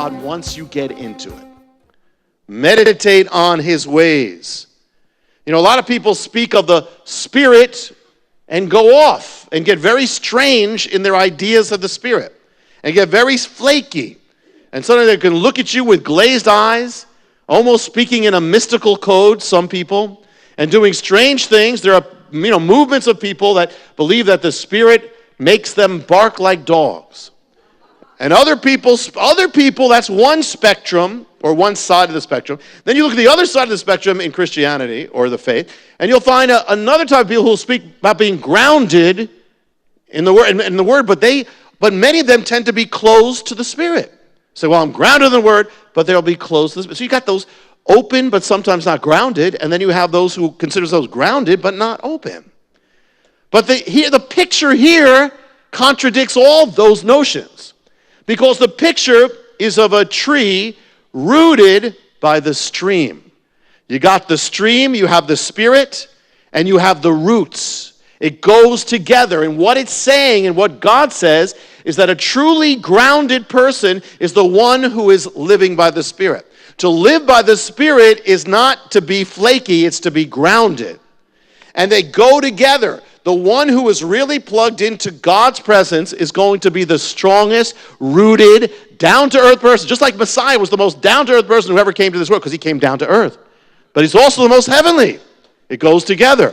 God once you get into it. Meditate on his ways. You know, a lot of people speak of the Spirit and go off and get very strange in their ideas of the Spirit and get very flaky. And suddenly they can look at you with glazed eyes, almost speaking in a mystical code, some people, and doing strange things. There are, movements of people that believe that the Spirit makes them bark like dogs. And other people, that's one spectrum, or one side of the spectrum. Then you look at the other side of the spectrum in Christianity, or the faith, and you'll find another type of people who will speak about being grounded in the Word, but many of them tend to be closed to the Spirit. So, well, I'm grounded in the Word, but they'll be closed to the Spirit. So you got those open, but sometimes not grounded, and then you have those who consider themselves grounded, but not open. But the picture here contradicts all those notions, because the picture is of a tree rooted by the stream. You got the stream, you have the Spirit, and you have the roots. It goes together. And what it's saying and what God says is that a truly grounded person is the one who is living by the Spirit. To live by the Spirit is not to be flaky, it's to be grounded. And they go together. The one who is really plugged into God's presence is going to be the strongest, rooted, down-to-earth person. Just like Messiah was the most down-to-earth person who ever came to this world, because he came down to earth. But he's also the most heavenly. It goes together.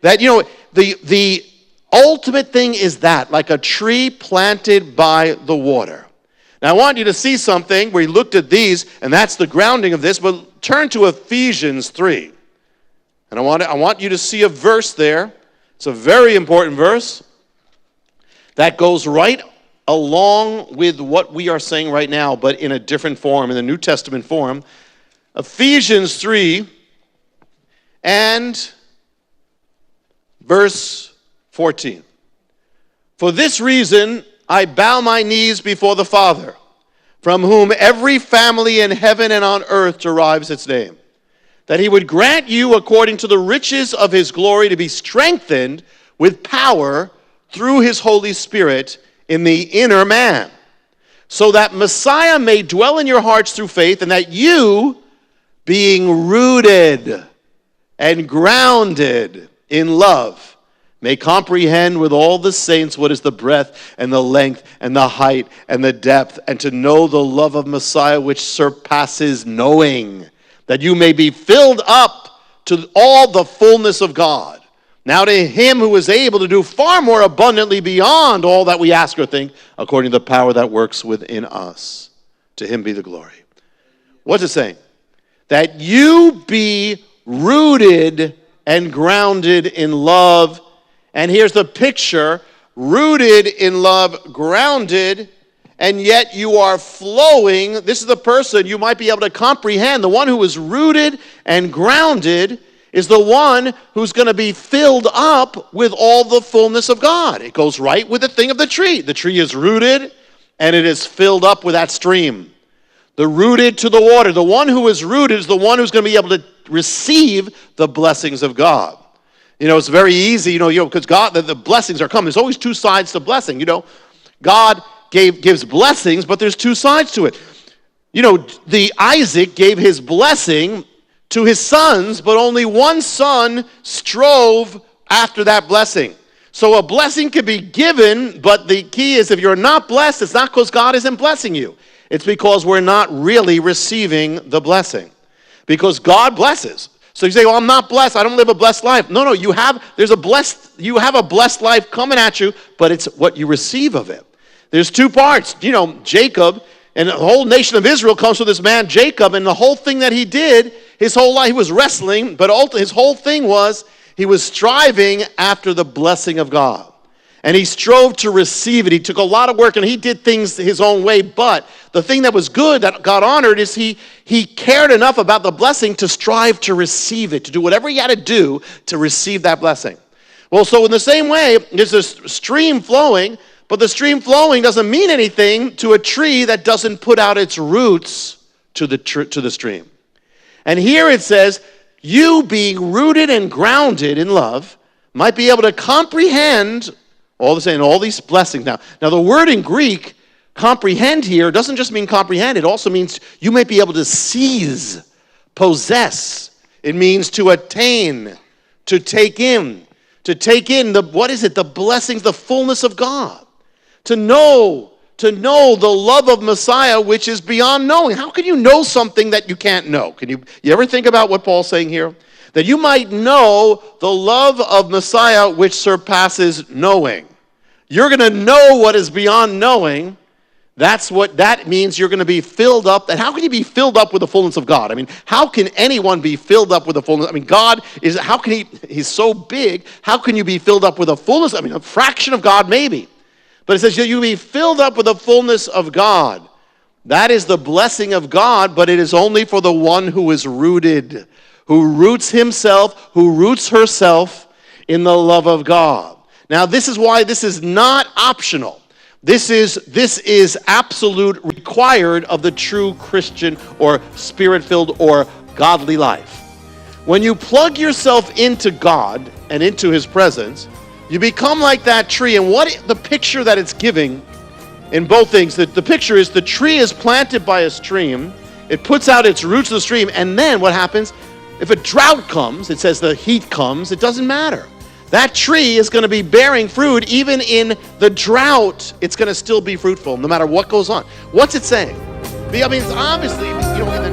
That, the ultimate thing is that, like a tree planted by the water. Now, I want you to see something. We looked at these, and that's the grounding of this, but turn to Ephesians 3. And I want you to see a verse there. It's a very important verse that goes right along with what we are saying right now, but in a different form, in the New Testament form. Ephesians 3 and verse 14. For this reason, I bow my knees before the Father, from whom every family in heaven and on earth derives its name, that he would grant you, according to the riches of his glory, to be strengthened with power through his Holy Spirit in the inner man, so that Messiah may dwell in your hearts through faith, and that you, being rooted and grounded in love, may comprehend with all the saints what is the breadth and the length and the height and the depth, and to know the love of Messiah which surpasses knowing, that you may be filled up to all the fullness of God. Now to him who is able to do far more abundantly beyond all that we ask or think, according to the power that works within us. To him be the glory. What's it saying? That you be rooted and grounded in love. And here's the picture: rooted in love, grounded, and yet you are flowing. This is the person you might be able to comprehend. The one who is rooted and grounded is the one who's going to be filled up with all the fullness of God. It goes right with the thing of the tree. The tree is rooted, and it is filled up with that stream. The rooted to the water. The one who is rooted is the one who's going to be able to receive the blessings of God. It's very easy, because God, the blessings are coming. There's always two sides to blessing. God gives blessings, but there's two sides to it. The Isaac gave his blessing to his sons, but only one son strove after that blessing. So a blessing can be given, but the key is if you're not blessed, it's not because God isn't blessing you. It's because we're not really receiving the blessing. Because God blesses. So you say, well, I'm not blessed. I don't live a blessed life. No, you have a blessed life coming at you, but it's what you receive of it. There's two parts. Jacob and the whole nation of Israel comes from this man Jacob, and the whole thing that he did, his whole life, he was wrestling, but his whole thing was he was striving after the blessing of God. And he strove to receive it. He took a lot of work, and he did things his own way, but the thing that was good, that God honored, is he cared enough about the blessing to strive to receive it, to do whatever he had to do to receive that blessing. Well, so in the same way, there's a stream flowing, but the stream flowing doesn't mean anything to a tree that doesn't put out its roots to the stream. And here it says, you being rooted and grounded in love might be able to comprehend all these blessings. Now the word in Greek comprehend here doesn't just mean comprehend, it also means you might be able to seize, possess. It means to attain, to take in the blessings, the fullness of God. To know the love of Messiah, which is beyond knowing. How can you know something that you can't know? You ever think about what Paul's saying here? That you might know the love of Messiah, which surpasses knowing. You're going to know what is beyond knowing. That's what that means. You're going to be filled up. And how can you be filled up with the fullness of God? I mean, how can anyone be filled up with the fullness? I mean, God is, he's so big. How can you be filled up with the fullness? I mean, a fraction of God maybe. But it says you'll be filled up with the fullness of God. That is the blessing of God, but it is only for the one who is rooted, who roots himself, who roots herself in the love of God. Now, this is why this is not optional. This is absolute required of the true Christian or spirit-filled or godly life. When you plug yourself into God and into his presence, you become like that tree. And what the picture that it's giving in both things, the picture is the tree is planted by a stream. It puts out its roots to the stream. And then what happens? If a drought comes, it says the heat comes, it doesn't matter. That tree is going to be bearing fruit. Even in the drought, it's going to still be fruitful no matter what goes on. What's it saying? I mean, it's obviously, in the